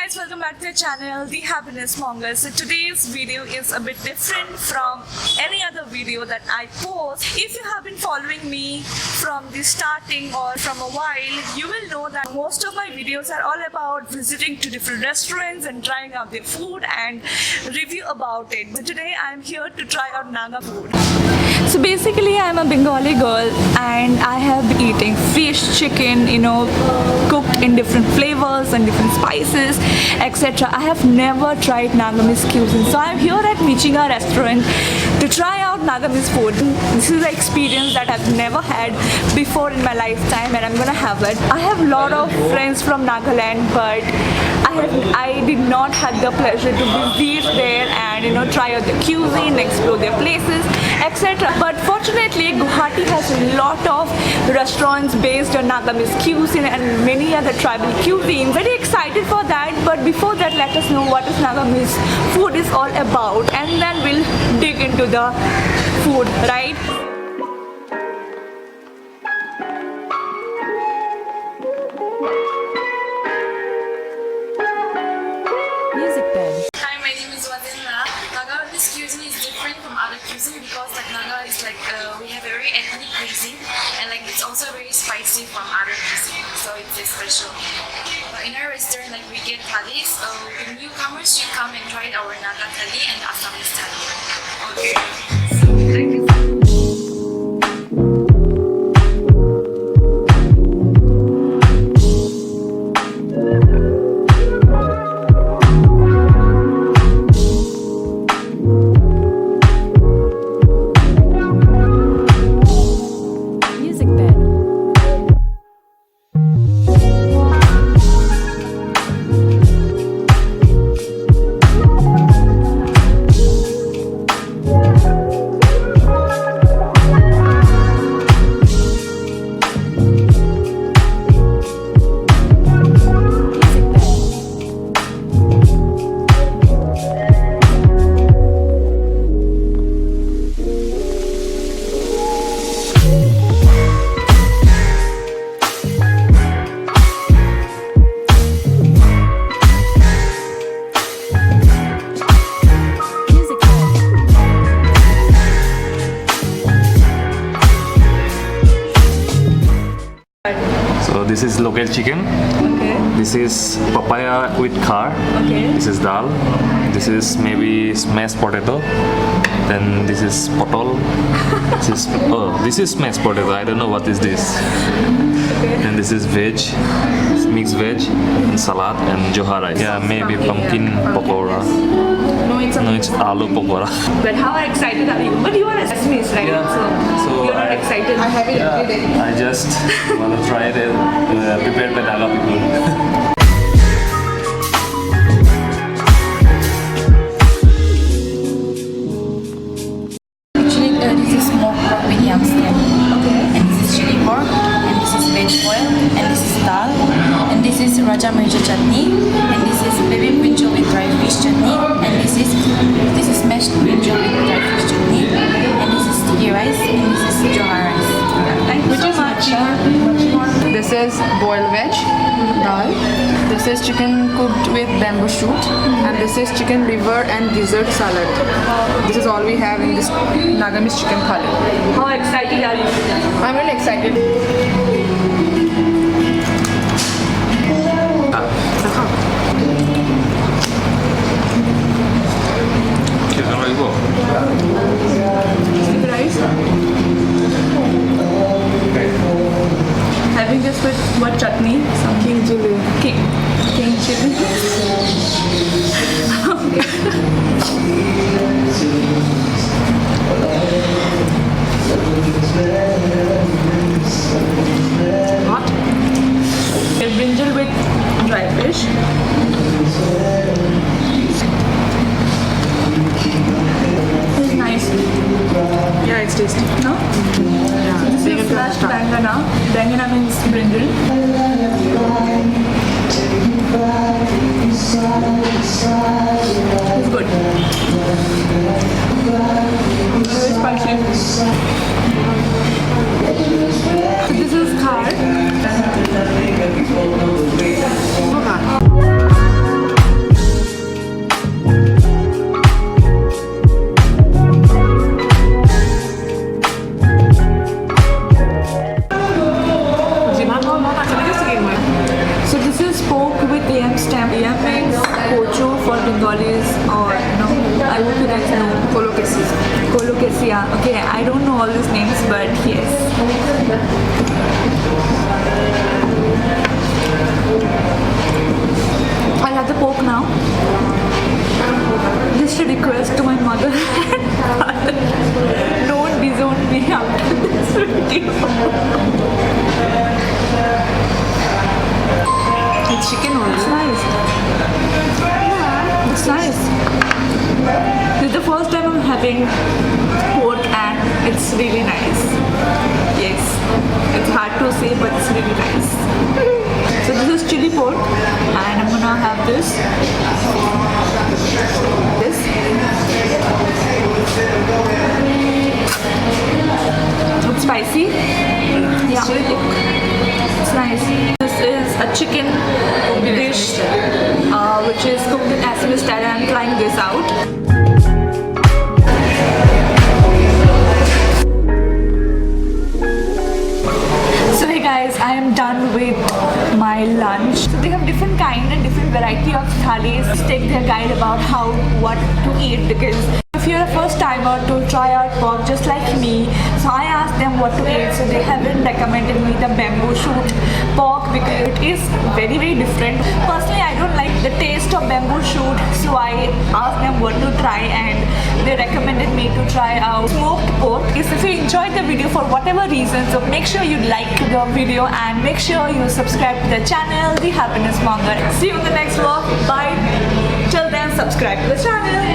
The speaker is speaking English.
guys, welcome back to the channel, The Happiness Monger. So today's video is a bit different from any other video that I post. If you have been following me from the starting or from a while, you will know that most of my videos are all about visiting to different restaurants and trying out their food and review about it. So today I'm here to try out Naga food. So basically I'm a Bengali girl and I have been eating fish, chicken, cooked in different flavors and different spices, etc. I have never tried Nagamese cuisine. So I'm here at MICHINGA restaurant to try out Nagamese food. This is an experience that I've never had before in my lifetime and I'm gonna have it. I have a lot of friends from Nagaland, but I did not have the pleasure to visit there and try out the cuisine, explore their places, etc. But fortunately, Guwahati has a lot of restaurants based on Nagamese cuisine and many other tribal cuisines. Very excited for that, but before that, let us know what is Nagamese food is all about, and then we'll dig into the food, right? Hi, my name is Wadina. Nagamese cuisine is different from other cuisine because Naga is we have a very ethnic cuisine and it's also very spicy from other cuisine, so it's special. In our restaurant we get thalis, so the newcomers should come and try our Naga thali and Assamese thali. Okay. Thank you. So this is local chicken. Okay. This is papaya with khar. Okay. This is dal. This is maybe smashed potato. Then this is potol. This is smashed potato. I don't know what is this. Okay. Then this is veg, mixed veg, and salad and johar rice. Yeah, maybe pumpkin pakora. No, No, it's aloo pakora. But how excited are you? But you are Assamese, right? Yeah. So you're not excited. I have it every day. I just want to try it prepared by Naga people. Actually, this is smoked pork with yam stem. Okay. And this is chili pork. And this is veg oil. And this is dal. And this is raja mircha chutney. And this is baby brinjal with dry fish chutney. And this is mashed brinjal with dry fish chutney. And this is sticky rice. And this is johar rice. Thank you so much. This is boiled veg, dal. This is chicken cooked with bamboo shoot, and this is chicken liver and dessert salad. This is all we have in this Nagamese chicken thali. How excited are you? I'm really excited. Sticky rice. Having this with what chutney? Some king chili. King chili. Hot. Brinjal with dry fish. It's nice. Yeah, it's tasty. No? Yeah, This is flashed bangana. Bangana means brinjal. It's good. Very spicy. So this is khar. yam stem. Yam means pocho for Bengalis, or no, I hope you guys know. Kolokesi. Kolokesi, yeah. Okay, I don't know all these names, but yes. I'll have the pork now. Just a request to my mother and father, don't disown me after this video. It's chicken It's also. nice. It's nice. This is the first time I'm having pork and it's really nice. Yes. It's hard to say, but it's really nice. So this is chili pork and I'm gonna have this. It's spicy. Yeah. It's nice. This is a chicken dish which is cooked in Assamese style, and I'm trying this out. So hey guys, I am done with my lunch. So they have different kind and different variety of thalis. Take their guide about what to eat, because if you're a first timer to try out pork just like me, so I asked them what to eat. So they haven't recommended me the bamboo shoot pork because it is very different. Personally, I don't like the taste of bamboo shoot, so I asked them what to try and they recommended me to try out smoked pork. If you enjoyed the video for whatever reason, so make sure you like the video and make sure you subscribe to the channel, The Happiness Monger. See you in the next vlog. Bye. Till then, subscribe to the channel.